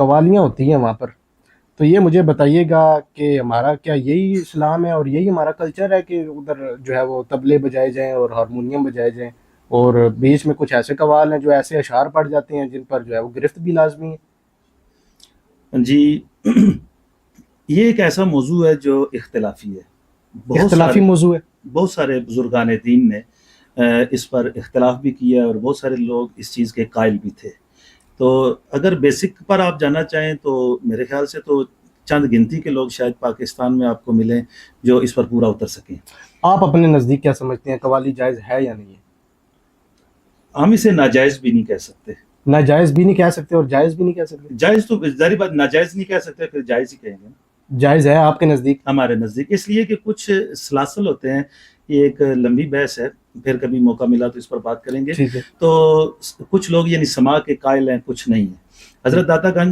قوالیاں ہوتی ہیں وہاں پر، تو یہ مجھے بتائیے گا کہ ہمارا کیا یہی اسلام ہے اور یہی ہمارا کلچر ہے کہ ادھر جو ہے وہ طبلے بجائے جائیں اور ہارمونیم بجائے جائیں، اور بیچ میں کچھ ایسے قوال ہیں جو ایسے اشعار پڑ جاتے ہیں جن پر جو ہے وہ گرفت بھی لازمی جی یہ ایک ایسا موضوع ہے جو اختلافی ہے. ہے، اختلافی موضوع ہے؟ بہت سارے بزرگان دین نے اس پر اختلاف بھی کیا اور بہت سارے لوگ اس چیز کے قائل بھی تھے. تو اگر بیسک پر آپ جانا چاہیں تو میرے خیال سے تو چند گنتی کے لوگ شاید پاکستان میں آپ کو ملیں جو اس پر پورا اتر سکیں. آپ اپنے نزدیک کیا سمجھتے ہیں، قوالی جائز ہے یا نہیں ہے؟ ہم اسے ناجائز بھی نہیں کہہ سکتے. ناجائز بھی نہیں کہہ سکتے اور جائز بھی نہیں کہہ سکتے؟ جائز تو ظاہر بات، ناجائز نہیں کہہ سکتے پھر جائز ہی کہیں گے. جائز ہے آپ کے نزدیک؟ ہمارے نزدیک اس لیے کہ کچھ سلاسل ہوتے ہیں. یہ ایک لمبی بحث ہے، پھر کبھی موقع ملا تو اس پر بات کریں گے. ٹھیک ہے. تو کچھ لوگ یعنی سما کے قائل ہیں، کچھ نہیں ہیں. حضرت داتا گنج